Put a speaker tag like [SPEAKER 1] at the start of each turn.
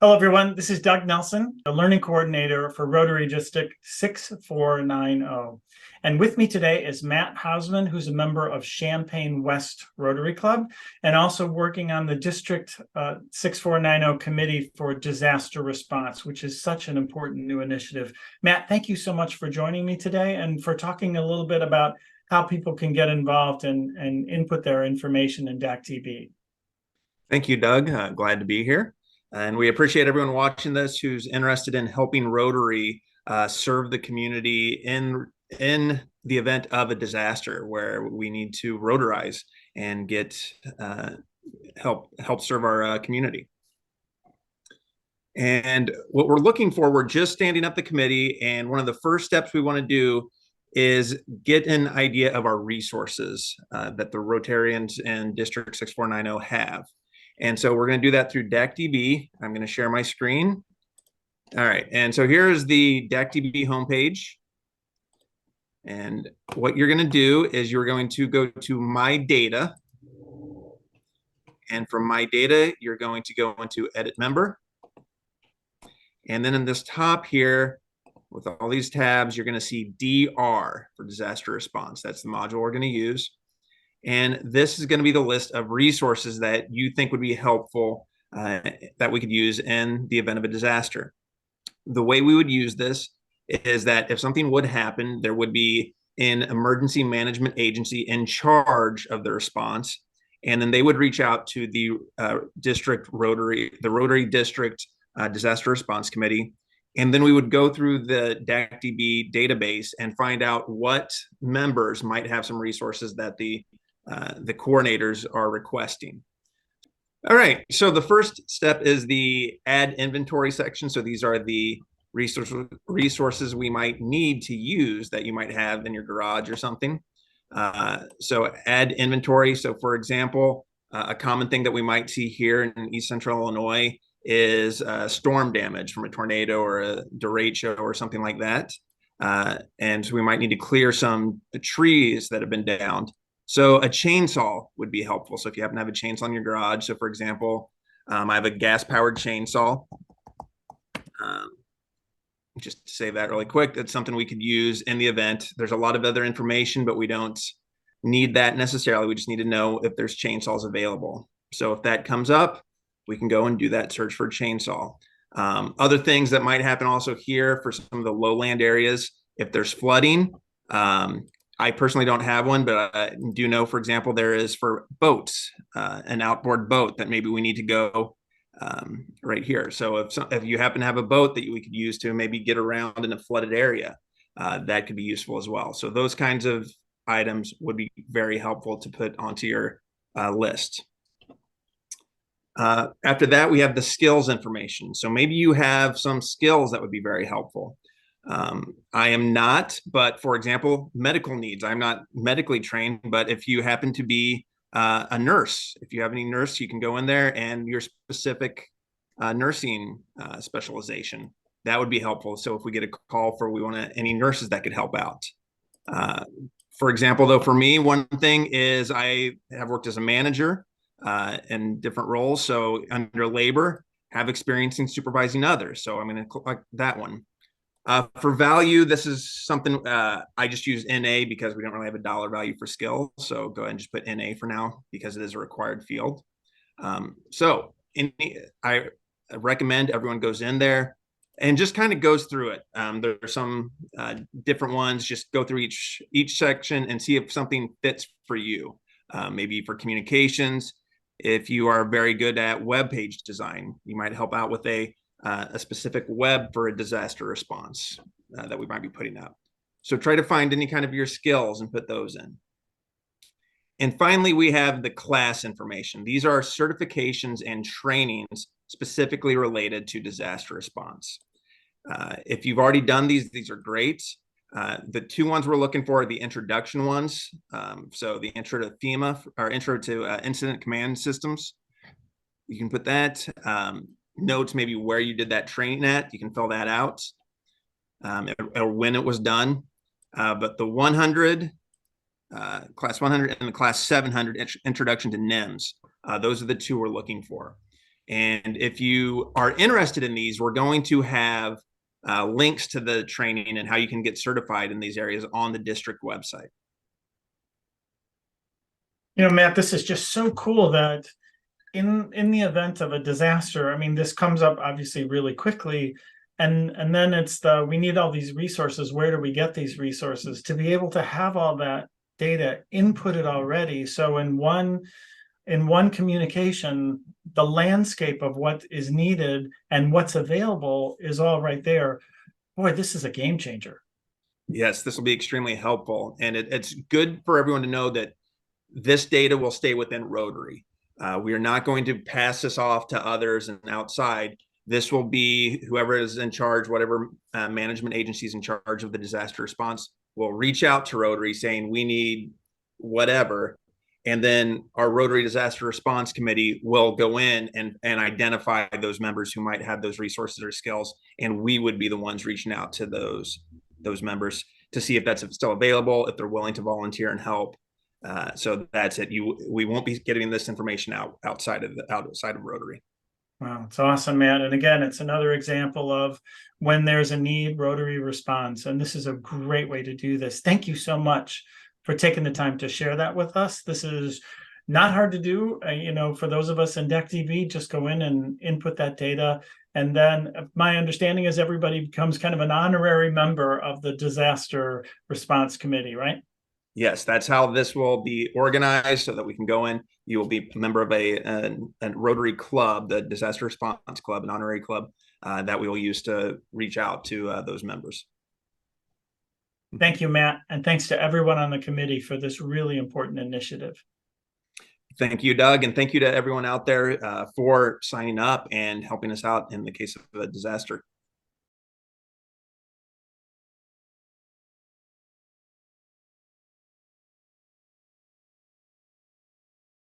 [SPEAKER 1] Hello, everyone. This is Doug Nelson, the Learning Coordinator for Rotary District 6490. And with me today is Matt Hausman, who's a member of Champaign West Rotary Club, and also working on the District 6490 Committee for Disaster Response, which is such an important new initiative. Matt, thank you so much for joining me today and for talking a little bit about how people can get involved and input their information in DACTB.
[SPEAKER 2] Thank you, Doug. Glad to be here. And we appreciate everyone watching this who's interested in helping Rotary serve the community in the event of a disaster where we need to rotarize and get help serve our community. And what we're looking for, we're just standing up the committee, and one of the first steps we want to do is get an idea of our resources that the Rotarians and District 6490 have. And so we're going to do that through DACTB. I'm going to share my screen. All right. And so here's the DACTB homepage. And what you're going to do is you're going to go to My Data. And from My Data, you're going to go into Edit Member. And then in this top here, with all these tabs, you're going to see DR for Disaster Response. That's the module we're going to use. And this is going to be the list of resources that you think would be helpful that we could use in the event of a disaster. The way we would use this is that if something would happen, there would be an emergency management agency in charge of the response. And then they would reach out to the Rotary District Disaster Response Committee. And then we would go through the DACTB database and find out what members might have some resources that the coordinators are requesting. All right, so the first step is the add inventory section. So these are the resources we might need to use that you might have in your garage or something. So add inventory. So for example, a common thing that we might see here in East Central Illinois is storm damage from a tornado or a derecho or something like that. And so we might need to clear some trees that have been downed. So a chainsaw would be helpful. So if you happen to have a chainsaw in your garage, so for example, I have a gas-powered chainsaw. Just to say that really quick, that's something we could use in the event. There's a lot of other information, but we don't need that necessarily. We just need to know if there's chainsaws available. So if that comes up, we can go and do that search for a chainsaw. Other things that might happen also here for some of the lowland areas, if there's flooding, I personally don't have one, but I do know, for example, there is for boats, an outboard boat that maybe we need to go right here. So if you happen to have a boat that we could use to maybe get around in a flooded area, that could be useful as well. So those kinds of items would be very helpful to put onto your list. After that, we have the skills information. So maybe you have some skills that would be very helpful. I am not, but for example, medical needs. I'm not medically trained, but if you happen to be a nurse, if you have any nurse, you can go in there and your specific nursing specialization, that would be helpful. So if we get a call for we want any nurses that could help out. For example, though, for me, one thing is I have worked as a manager in different roles. So under labor, have experience in supervising others. So I'm going to click that one. For value, this is something I just use NA because we don't really have a dollar value for skill. So go ahead and just put NA for now because it is a required field. I recommend everyone goes in there and just kind of goes through it. There are some different ones. Just go through each section and see if something fits for you. Maybe for communications, if you are very good at web page design, you might help out with a specific web for a disaster response that we might be putting up. So try to find any kind of your skills and put those in. And finally, we have the class information. These are certifications and trainings specifically related to disaster response. If you've already done these are great. The two ones we're looking for are the introduction ones. So the intro to FEMA or intro to incident command systems. You can put that. Notes maybe where you did that training at. You can fill that out or when it was done. But the 100, class 100 and the class 700 introduction to NIMS, those are the two we're looking for. And if you are interested in these, we're going to have links to the training and how you can get certified in these areas on the district website.
[SPEAKER 1] Matt, this is just so cool that in the event of a disaster, I mean, this comes up obviously really quickly. And then it's we need all these resources. Where do we get these resources? To be able to have all that data inputted already. So in one communication, the landscape of what is needed and what's available is all right there. Boy, this is a game changer.
[SPEAKER 2] Yes, this will be extremely helpful. And it's good for everyone to know that this data will stay within Rotary. We are not going to pass this off to others and outside. This will be whoever is in charge, whatever management agency is in charge of the disaster response will reach out to Rotary saying, we need whatever. And then our Rotary Disaster Response Committee will go in and identify those members who might have those resources or skills. And we would be the ones reaching out to those members to see if that's still available, if they're willing to volunteer and help. So that's it. We won't be getting this information outside of Rotary.
[SPEAKER 1] Wow, it's awesome, man. And again, it's another example of when there's a need, Rotary responds. And this is a great way to do this. Thank you so much for taking the time to share that with us. This is not hard to do. For those of us in DEC TV, just go in and input that data. And then my understanding is everybody becomes kind of an honorary member of the Disaster Response Committee, right?
[SPEAKER 2] Yes, that's how this will be organized so that we can go in. You will be a member of a Rotary club, the Disaster Response Club, an honorary club that we will use to reach out to those members.
[SPEAKER 1] Thank you, Matt. And thanks to everyone on the committee for this really important initiative.
[SPEAKER 2] Thank you, Doug. And thank you to everyone out there for signing up and helping us out in the case of a disaster.